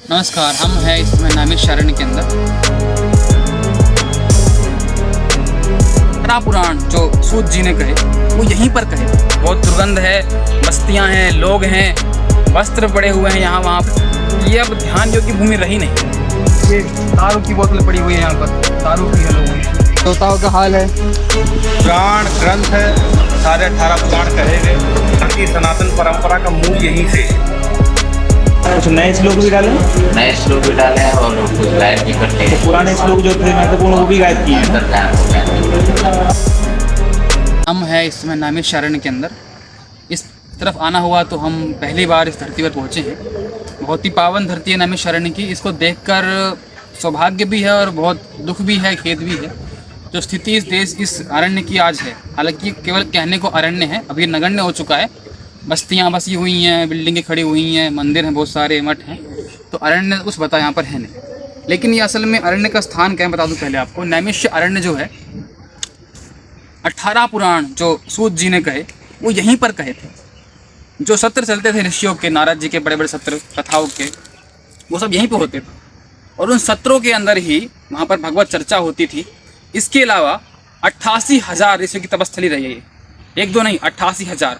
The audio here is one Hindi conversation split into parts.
नमस्कार, हम हैं इस समय नैमिषारण्य के अंदर। तारा पुराण जो सूत जी ने कहे वो यहीं पर कहे। बहुत दुर्गंध है, बस्तियां हैं, लोग हैं, वस्त्र पड़े हुए हैं यहाँ वहाँ पर। ये अब ध्यान योग्य भूमि रही नहीं। ये दारू की बोतलें पड़ी हुई है यहाँ पर, दारू की है लोगों ने। देवताओं का हाल है। पुराण ग्रंथ है, सारे 18 पुराण कहे गए। बाकी सनातन परंपरा का मूल यहीं से है। कुछ नए श्लोक भी डाले हैं और कुछ गायब भी करते हैं। तो पुराने श्लोक जो थे महत्वपूर्ण वो भी गायब किए हैं। हम हैं इस समय नैमिषारण्य के अंदर। इस तरफ आना हुआ तो हम पहली बार इस धरती पर पहुँचे हैं। बहुत ही पावन धरती है नैमिषारण्य की। इसको देखकर सौभाग्य भी है और बहुत दुख भी है, खेद भी है। जो स्थिति इस देश, इस अरण्य की आज है, हालांकि केवल कहने को अरण्य है, अभी नगण्य हो चुका है। बस्तियाँ बसी हुई हैं, बिल्डिंगें खड़ी हुई हैं, मंदिर हैं, बहुत सारे मठ हैं, तो अरण्य कुछ पता यहाँ पर है नहीं। लेकिन ये असल में अरण्य का स्थान क्या है बता दूँ पहले आपको। नैमिष अरण्य जो है, 18 पुराण जो सूत जी ने कहे वो यहीं पर कहे थे। जो सत्र चलते थे ऋषियों के, नारद जी के बड़े बड़े सत्र कथाओं के, वो सब यहीं पर होते थे। और उन सत्रों के अंदर ही वहाँ पर भगवत चर्चा होती थी। इसके अलावा 88,000 ऋषियों की तपस्थली रही है। एक दो नहीं, 88,000।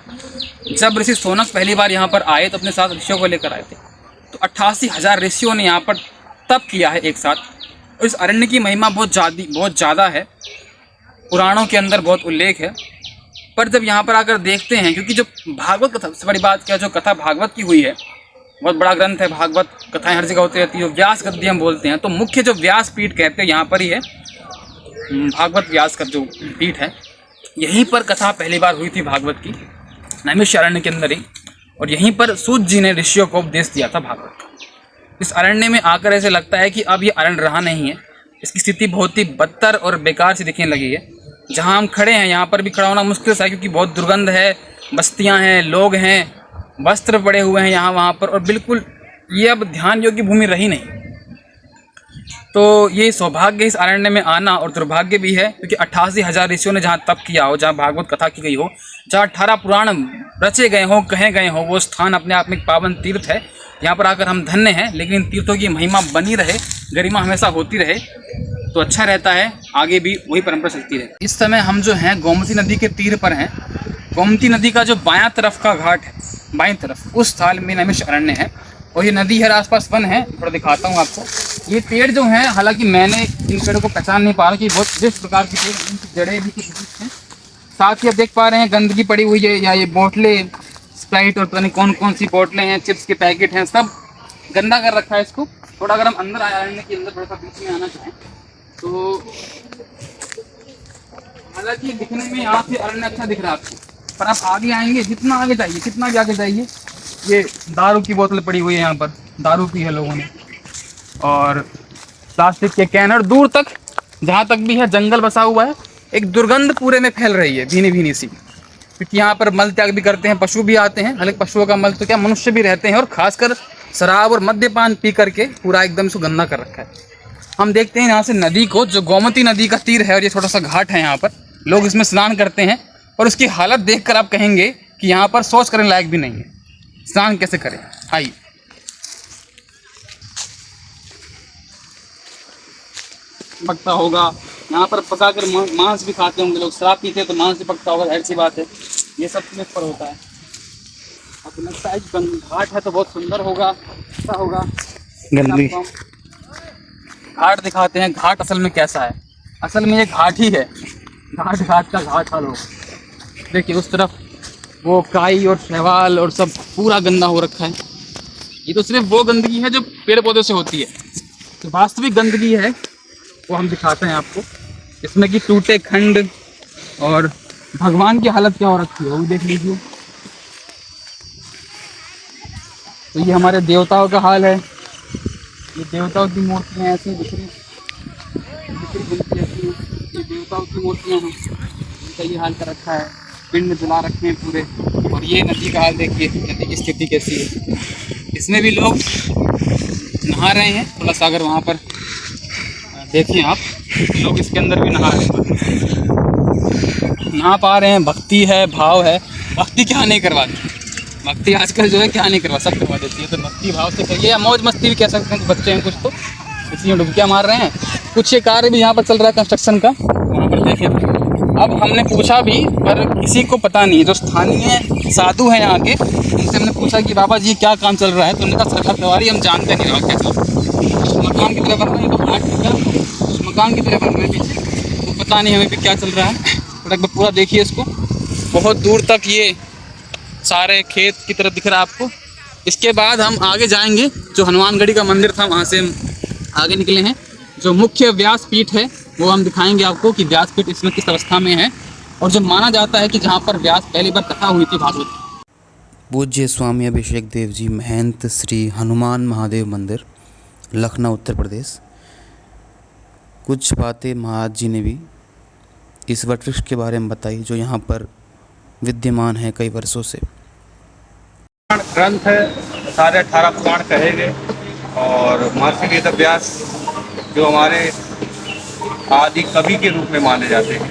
जब ऋषि सोनक पहली बार यहाँ पर आए तो अपने साथ ऋषियों को लेकर आए थे। तो 88,000 ऋषियों ने यहाँ पर तप किया है एक साथ। और इस अरण्य की महिमा बहुत ज़्यादा है, पुराणों के अंदर बहुत उल्लेख है। पर जब यहाँ पर आकर देखते हैं, क्योंकि जो भागवत कथा, सबसे बड़ी बात क्या, जो कथा भागवत की हुई है, बहुत बड़ा ग्रंथ है भागवत, कथाएँ हर जगह होती रहती है। व्यास गद्दी हम बोलते हैं, तो मुख्य जो व्यास पीठ कहते हैं यहाँ पर ही है। भागवत व्यास का जो पीठ है, यहीं पर कथा पहली बार हुई थी भागवत की, नैमिषारण्य के अंदर ही। और यहीं पर सूत जी ने ऋषियों को उपदेश दिया था भागवत का। इस अरण्य में आकर ऐसे लगता है कि अब ये अरण्य रहा नहीं है। इसकी स्थिति बहुत ही बदतर और बेकार सी दिखने लगी है। जहाँ हम खड़े हैं यहाँ पर भी खड़ा होना मुश्किल सा है, क्योंकि बहुत दुर्गंध है, बस्तियाँ हैं, लोग हैं, वस्त्र पड़े हुए हैं यहाँ वहाँ पर, और बिल्कुल ये अब ध्यान योग्य भूमि रही नहीं। तो ये सौभाग्य इस अरण्य में आना और दुर्भाग्य भी है, क्योंकि 88,000 ऋषियों ने जहाँ तप किया हो, जहाँ भागवत कथा की गई हो, जहाँ 18 पुराण रचे गए हों, कहे गए हों, वो स्थान अपने आप में एक पावन तीर्थ है। यहाँ पर आकर हम धन्य हैं। लेकिन इन तीर्थों की महिमा बनी रहे, गरिमा हमेशा होती रहे तो अच्छा रहता है, आगे भी वही परंपरा चलती रहे। इस समय हम जो हैं गोमती नदी के तीर पर हैं। गोमती नदी का जो बायां तरफ का घाट है, बाईं तरफ, उस स्थान में नैमिष अरण्य है। और ये नदी है, आसपास वन है, थोड़ा दिखाता हूँ आपको। ये पेड़ जो हैं, हालांकि मैंने इन पेड़ों को पहचान नहीं पा रहा कि बहुत जिस प्रकार के पेड़, इनकी जड़ें भी कुछ हैं। साथ ही आप देख पा रहे हैं गंदगी पड़ी हुई है, या ये बोतलें, स्प्राइट और पता नहीं कौन कौन सी बोतलें हैं, चिप्स के पैकेट हैं, सब गंदा कर रखा है इसको। थोड़ा अगर हम अंदर अरण्य के अंदर थोड़ा सा बीच में आना चाहें तो हालांकि दिखने में यहाँ से अरण्य अच्छा दिख रहा है आपको, पर आप आगे आएंगे, जितना आगे जाइए, कितना भी आगे जाइए, ये दारू की बोतल पड़ी हुई है यहाँ पर, दारू पी है लोगों ने, और प्लास्टिक के कैन, और दूर तक जहाँ तक भी है जंगल बसा हुआ है। एक दुर्गंध पूरे में फैल रही है, भीनी भीनी सी, क्योंकि यहाँ पर मल त्याग भी करते हैं, पशु भी आते हैं। हालांकि पशुओं का मल तो क्या, मनुष्य भी रहते हैं, और खासकर शराब और मद्यपान पी करके पूरा एकदम से गंदा कर रखा है। हम देखते हैं यहाँ से नदी को, जो गोमती नदी का तीर है, और ये छोटा सा घाट है, यहाँ पर लोग इसमें स्नान करते हैं। और उसकी हालत देखकर आप कहेंगे कि यहाँ पर शौच करने लायक भी नहीं है, स्नान कैसे करें। आइए, पकता होगा यहाँ पर, पकाकर मांस भी खाते होंगे लोग, शराब पीते हैं तो मांस भी पकता होगा, जाहिर सी बात है। ये सब चीज़ पर होता है। आपको लगता है घाट है तो बहुत सुंदर होगा, अच्छा होगा। गंदगी घाट दिखाते हैं। घाट असल में कैसा है, असल में ये घाट ही है, घाट का घाट हाल हो। देखिए उस तरफ वो काई और शैवाल और सब पूरा गंदा हो रखा है। ये तो सिर्फ वो गंदगी है जो पेड़ पौधों से होती है। तो वास्तविक गंदगी है वो हम दिखाते हैं आपको, इसमें कि टूटे खंड और भगवान की हालत क्या हो रखी है वो भी देख लीजिए। तो ये हमारे देवताओं का हाल है। ये देवताओं की मूर्तियाँ ऐसी दिख रही, ये देवताओं की मूर्तियाँ हैं, इनका ये हाल कर रखा है, पिंड जला रखे हैं पूरे। और ये नदी का हाल देखिए, नदी की स्थिति कैसी है। इसमें भी लोग नहा रहे हैं, थोड़ा सा अगर वहाँ पर देखिए आप, लोग इसके अंदर भी नहा रहे हैं, नहा पा रहे हैं। भक्ति है, भाव है, भक्ति क्या नहीं करवाती। भक्ति आजकल जो है क्या नहीं करवा, सब करवा देती है। तो भक्ति भाव से करिए या मौज मस्ती भी कह सकते हैं कि बच्चे हैं कुछ तो इसलिए डुबकियाँ मार रहे हैं। कुछ ये कार्य भी यहाँ पर चल रहा है कंस्ट्रक्शन का, वहाँ पर देखिए। अब हमने पूछा भी पर किसी को पता नहीं है। जो स्थानीय साधु हैं यहाँ के, उनसे हमने पूछा कि बाबा जी क्या काम चल रहा है, तो उन्होंने कहा सरकार सवारी हम जानते नहीं रहा क्या चल रहा है। उस मकान की तरफ बन रहे हैं तो हाट की तरफ, उस मकान की तरफ बन रहे हैं पीछे, तो पता नहीं हमें भी क्या चल रहा है। तो पूरा देखिए इसको, बहुत दूर तक ये सारे खेत की तरफ दिख रहा है आपको। इसके बाद हम आगे जाएंगे, जो हनुमानगढ़ी का मंदिर था वहाँ से हम आगे निकले हैं। जो मुख्य व्यासपीठ है वो हम दिखाएंगे आपको कि व्यासपीठ इसमें किस अवस्था में है, और जो माना जाता है कि जहाँ पर व्यास पहली बार कथा हुई थी भागवत। पूज्य स्वामी अभिषेक देव जी महंत श्री हनुमान महादेव मंदिर, लखनऊ उत्तर प्रदेश। कुछ बातें महाराज जी ने भी इस वटवृक्ष के बारे में बताई जो यहाँ पर विद्यमान है कई वर्षों से। ग्रंथ है, सारे 18 पुराण कहे गए, और महर्षि वेद व्यास जो हमारे आदि कवि के रूप में माने जाते हैं,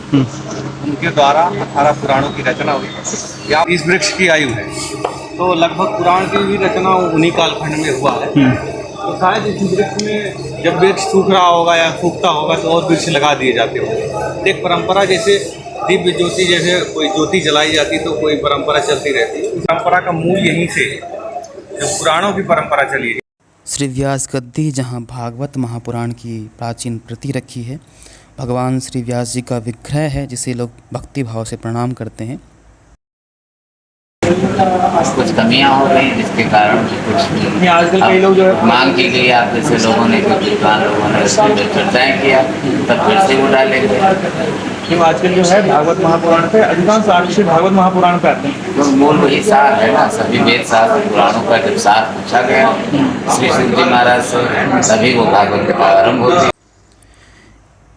उनके द्वारा 18 पुराणों की रचना हुई। यहाँ इस वृक्ष की आयु है, तो लगभग पुराण की भी रचना उन्हीं कालखंड में हुआ है। तो शायद इस वृक्ष में जब वृक्ष सूख रहा होगा या सूखता होगा तो और वृक्ष लगा दिए जाते होंगे। एक परंपरा, जैसे दिव्य ज्योति, जैसे कोई ज्योति जलाई जाती तो कोई परंपरा चलती रहती है। परंपरा का मूल यहीं से जब पुराणों की परंपरा चली है। श्री व्यास गद्दी, जहाँ भागवत महापुराण की प्राचीन प्रति रखी है, भगवान श्री व्यास जी का विग्रह है जिसे लोग भक्ति भाव से प्रणाम करते हैं। कुछ कमियां हो गई जिसके कारण कुछ आजकल कई लोग जो है मांग की गई, आप जैसे लोगों ने, कुछ विद्वान लोगों ने उस पर चर्चाएं किया, तब फिर से वो डालेंगे। क्यों आजकल जो है भागवत महापुराण पे अधिकांश आकृष्ट भागवत महापुराण पे आते हैं। तो मूल वही सार है ना, सभी वेद शास्त्र पुराणों का जब सार पूछा गया श्री शुक जी महाराज से, तभी वो भागवत का आरंभ होती है।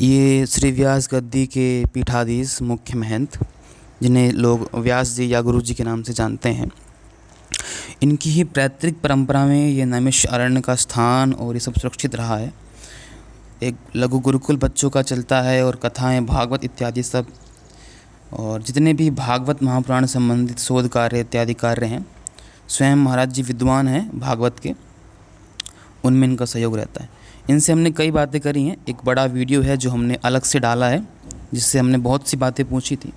ये श्री व्यास गद्दी के पीठाधीश मुख्य महंत, जिन्हें लोग व्यास जी या गुरु जी के नाम से जानते हैं, इनकी ही पैतृक परंपरा में ये नैमिषारण्य का स्थान और ये सब सुरक्षित रहा है। एक लघु गुरुकुल बच्चों का चलता है और कथाएं, भागवत इत्यादि सब, और जितने भी भागवत महापुराण संबंधित शोध कार्य इत्यादि कार्य हैं, स्वयं महाराज जी विद्वान हैं भागवत के, उनमें इनका सहयोग रहता है। इनसे हमने कई बातें करी हैं। एक बड़ा वीडियो है जो हमने अलग से डाला है, जिससे हमने बहुत सी बातें पूछी थी।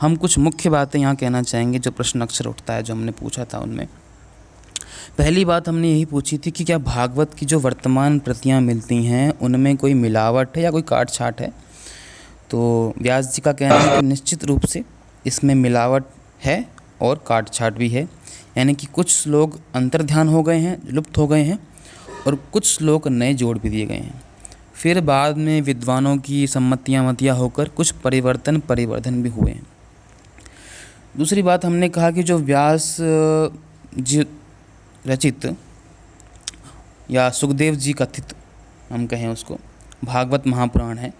हम कुछ मुख्य बातें यहाँ कहना चाहेंगे जो प्रश्न अक्सर उठता है, जो हमने पूछा था उनमें। पहली बात हमने यही पूछी थी कि क्या भागवत की जो वर्तमान प्रतियाँ मिलती हैं उनमें कोई मिलावट है या कोई काट छाट है। तो व्यास जी का कहना है कि निश्चित रूप से इसमें मिलावट है और काट छाट भी है, यानी कि कुछ लोग अंतर्ध्यान हो गए हैं, लुप्त हो गए हैं, और कुछ लोग नए जोड़ भी दिए गए हैं। फिर बाद में विद्वानों की सम्मतियाँ होकर कुछ परिवर्धन भी हुए हैं। दूसरी बात हमने कहा कि जो व्यास जी रचित या सुखदेव जी कथित हम कहें उसको भागवत महापुराण है,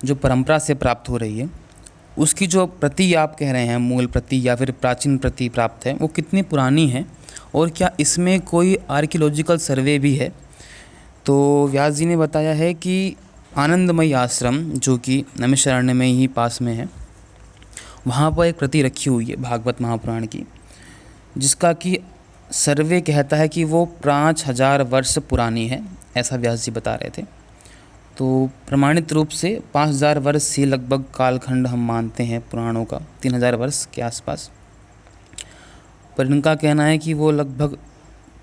जो परंपरा से प्राप्त हो रही है, उसकी जो प्रति आप कह रहे हैं, मूल प्रति या फिर प्राचीन प्रति प्राप्त है, वो कितनी पुरानी है और क्या इसमें कोई आर्कियोलॉजिकल सर्वे भी है। तो व्यास जी ने बताया है कि आनंदमयी आश्रम, जो कि नैमिषारण्य में ही पास में है, वहाँ पर एक प्रति रखी हुई है भागवत महापुराण की, जिसका कि सर्वे कहता है कि वो 5000 वर्ष पुरानी है, ऐसा व्यास जी बता रहे थे। तो प्रमाणित रूप से 5000 वर्ष से लगभग कालखंड हम मानते हैं पुराणों का, 3000 वर्ष के आसपास। पर इनका कहना है कि वो लगभग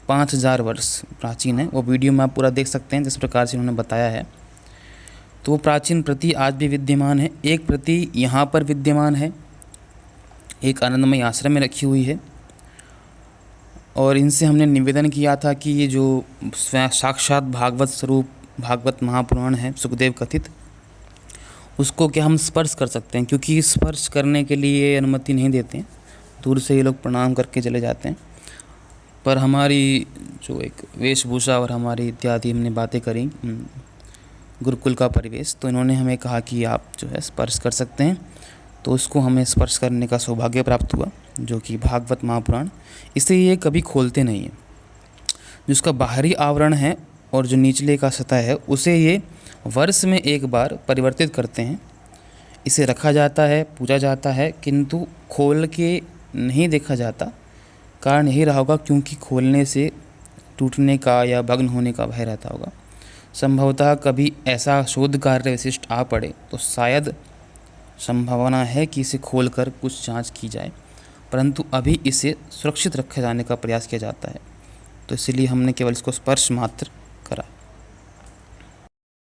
5000 वर्ष प्राचीन है। वो वीडियो में आप पूरा देख सकते हैं जिस प्रकार से उन्होंने बताया है। तो वो प्राचीन प्रति आज भी विद्यमान है। एक प्रति यहाँ पर विद्यमान है, एक आनंदमयी आश्रम में रखी हुई है, और इनसे हमने निवेदन किया था कि ये जो साक्षात भागवत स्वरूप भागवत महापुराण है सुखदेव कथित, उसको क्या हम स्पर्श कर सकते हैं, क्योंकि स्पर्श करने के लिए अनुमति नहीं देते हैं, दूर से ये लोग प्रणाम करके चले जाते हैं। पर हमारी जो एक वेशभूषा और हमारी इत्यादि हमने बातें करी, गुरुकुल का परिवेश, तो इन्होंने हमें कहा कि आप जो है स्पर्श कर सकते हैं। तो उसको हमें स्पर्श करने का सौभाग्य प्राप्त हुआ, जो कि भागवत महापुराण। इसे ये कभी खोलते नहीं हैं। जिसका बाहरी आवरण है और जो निचले का सतह है, उसे ये वर्ष में एक बार परिवर्तित करते हैं। इसे रखा जाता है, पूजा जाता है, किंतु खोल के नहीं देखा जाता कारण यही रहा होगा क्योंकि खोलने से टूटने का या भग्न होने का भय रहता होगा। संभवतः कभी ऐसा शोध कार्य विशिष्ट आ पड़े तो शायद संभावना है कि इसे खोलकर कुछ जांच की जाए, परंतु अभी इसे सुरक्षित रखे जाने का प्रयास किया जाता है, तो इसलिए हमने केवल इसको स्पर्श मात्र